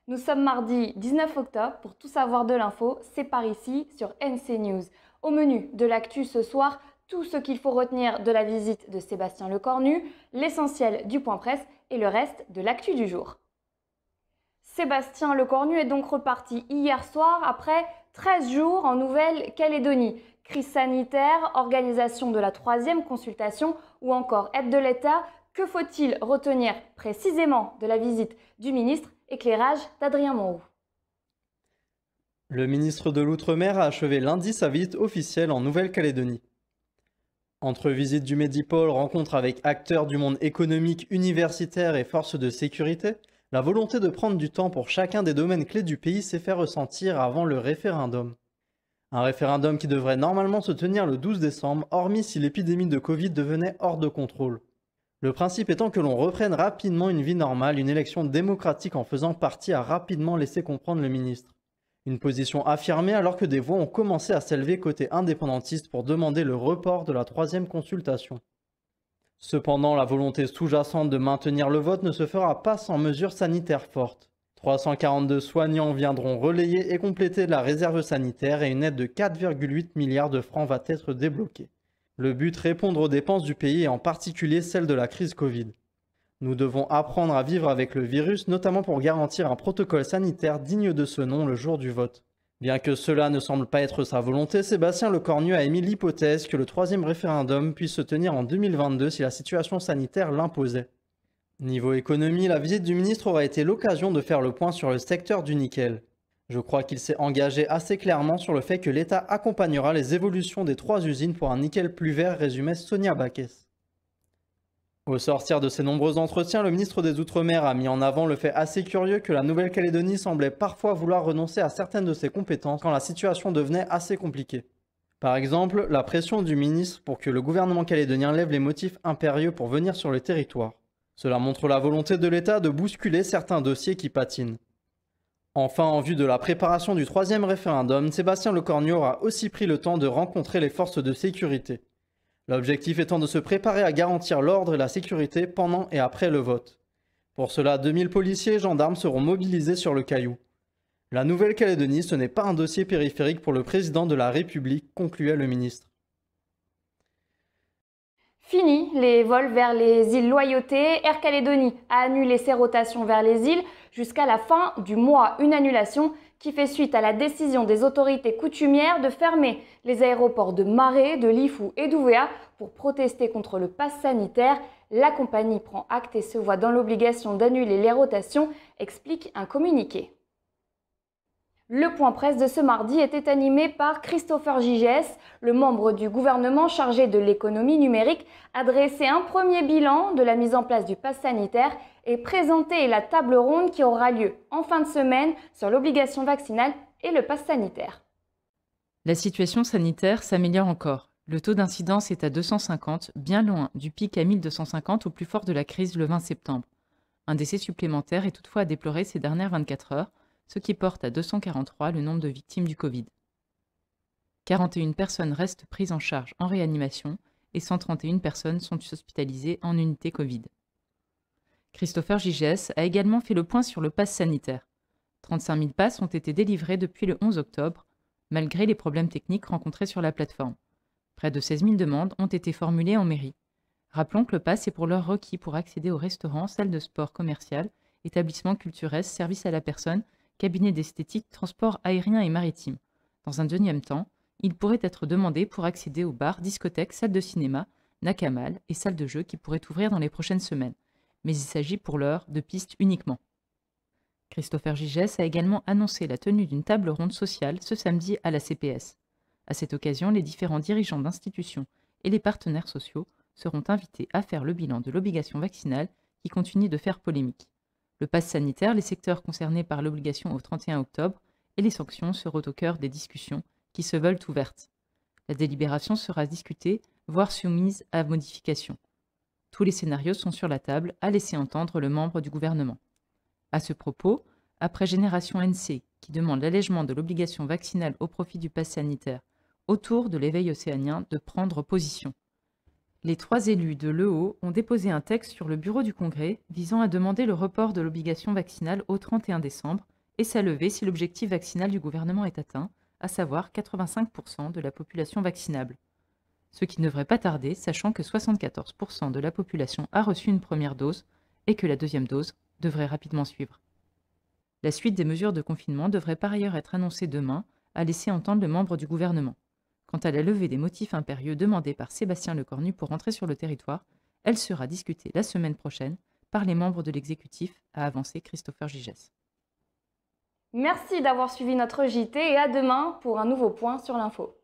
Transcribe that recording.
Nous sommes mardi 19 octobre. Pour tout savoir de l'info, c'est par ici sur NC News. Au menu de l'actu ce soir, tout ce qu'il faut retenir de la visite de Sébastien Lecornu, l'essentiel du point presse et le reste de l'actu du jour. Sébastien Lecornu est donc reparti hier soir après 13 jours en Nouvelle-Calédonie. Crise sanitaire, organisation de la 3e consultation ou encore aide de l'État. Que faut-il retenir précisément de la visite du ministre? Éclairage d'Adrien Monroux. Le ministre de l'Outre-mer a achevé lundi sa visite officielle en Nouvelle-Calédonie. Entre visite du Medipôle, rencontre avec acteurs du monde économique, universitaire et forces de sécurité, la volonté de prendre du temps pour chacun des domaines clés du pays s'est fait ressentir avant le référendum. Un référendum qui devrait normalement se tenir le 12 décembre, hormis si l'épidémie de Covid devenait hors de contrôle. Le principe étant que l'on reprenne rapidement une vie normale, une élection démocratique en faisant partie a rapidement laissé comprendre le ministre. Une position affirmée alors que des voix ont commencé à s'élever côté indépendantiste pour demander le report de la 3e consultation. Cependant, la volonté sous-jacente de maintenir le vote ne se fera pas sans mesures sanitaires fortes. 342 soignants viendront relayer et compléter la réserve sanitaire et une aide de 4,8 milliards de francs va être débloquée. Le but, répondre aux dépenses du pays et en particulier celles de la crise Covid. Nous devons apprendre à vivre avec le virus, notamment pour garantir un protocole sanitaire digne de ce nom le jour du vote. Bien que cela ne semble pas être sa volonté, Sébastien Lecornu a émis l'hypothèse que le 3e référendum puisse se tenir en 2022 si la situation sanitaire l'imposait. Niveau économie, la visite du ministre aura été l'occasion de faire le point sur le secteur du nickel. Je crois qu'il s'est engagé assez clairement sur le fait que l'État accompagnera les évolutions des 3 usines pour un nickel plus vert, résumait Sonia Backes. Au sortir de ces nombreux entretiens, le ministre des Outre-mer a mis en avant le fait assez curieux que la Nouvelle-Calédonie semblait parfois vouloir renoncer à certaines de ses compétences quand la situation devenait assez compliquée. Par exemple, la pression du ministre pour que le gouvernement calédonien lève les motifs impérieux pour venir sur le territoire. Cela montre la volonté de l'État de bousculer certains dossiers qui patinent. Enfin, en vue de la préparation du 3e référendum, Sébastien Lecornu aura aussi pris le temps de rencontrer les forces de sécurité. L'objectif étant de se préparer à garantir l'ordre et la sécurité pendant et après le vote. Pour cela, 2000 policiers et gendarmes seront mobilisés sur le Caillou. La Nouvelle-Calédonie, ce n'est pas un dossier périphérique pour le président de la République, concluait le ministre. Fini les vols vers les îles Loyauté. Air Calédonie a annulé ses rotations vers les îles jusqu'à la fin du mois. Une annulation qui fait suite à la décision des autorités coutumières de fermer les aéroports de Maré, de Lifou et d'Ouvéa pour protester contre le pass sanitaire. La compagnie prend acte et se voit dans l'obligation d'annuler les rotations, explique un communiqué. Le point presse de ce mardi était animé par Christopher Gigès, le membre du gouvernement chargé de l'économie numérique, a dressé un premier bilan de la mise en place du pass sanitaire et présenté la table ronde qui aura lieu en fin de semaine sur l'obligation vaccinale et le pass sanitaire. La situation sanitaire s'améliore encore. Le taux d'incidence est à 250, bien loin du pic à 1250 au plus fort de la crise le 20 septembre. Un décès supplémentaire est toutefois à déplorer ces dernières 24 heures, ce qui porte à 243 le nombre de victimes du Covid. 41 personnes restent prises en charge en réanimation et 131 personnes sont hospitalisées en unité Covid. Christopher Gigès a également fait le point sur le pass sanitaire. 35 000 passes ont été délivrés depuis le 11 octobre, malgré les problèmes techniques rencontrés sur la plateforme. Près de 16 000 demandes ont été formulées en mairie. Rappelons que le pass est pour l'heure requis pour accéder aux restaurants, salles de sport commerciales, établissements culturels, services à la personne, cabinet d'esthétique, transport aérien et maritime. Dans un deuxième temps, il pourrait être demandé pour accéder aux bars, discothèques, salles de cinéma, Nakamal et salles de jeux qui pourraient ouvrir dans les prochaines semaines. Mais il s'agit pour l'heure de pistes uniquement. Christopher Gigès a également annoncé la tenue d'une table ronde sociale ce samedi à la CPS. À cette occasion, les différents dirigeants d'institutions et les partenaires sociaux seront invités à faire le bilan de l'obligation vaccinale qui continue de faire polémique. Le pass sanitaire, les secteurs concernés par l'obligation au 31 octobre et les sanctions seront au cœur des discussions qui se veulent ouvertes. La délibération sera discutée, voire soumise à modification. Tous les scénarios sont sur la table, a laissé entendre le membre du gouvernement. À ce propos, après Génération NC, qui demande l'allègement de l'obligation vaccinale au profit du pass sanitaire, autour de l'éveil océanien de prendre position. Les 3 élus de l'EO ont déposé un texte sur le bureau du Congrès visant à demander le report de l'obligation vaccinale au 31 décembre et sa levée si l'objectif vaccinal du gouvernement est atteint, à savoir 85% de la population vaccinable. Ce qui ne devrait pas tarder, sachant que 74% de la population a reçu une première dose et que la deuxième dose devrait rapidement suivre. La suite des mesures de confinement devrait par ailleurs être annoncée demain, a laissé entendre le membre du gouvernement. Quant à la levée des motifs impérieux demandés par Sébastien Lecornu pour entrer sur le territoire, elle sera discutée la semaine prochaine par les membres de l'exécutif, a avancé Christopher Gigès. Merci d'avoir suivi notre JT et à demain pour un nouveau point sur l'info.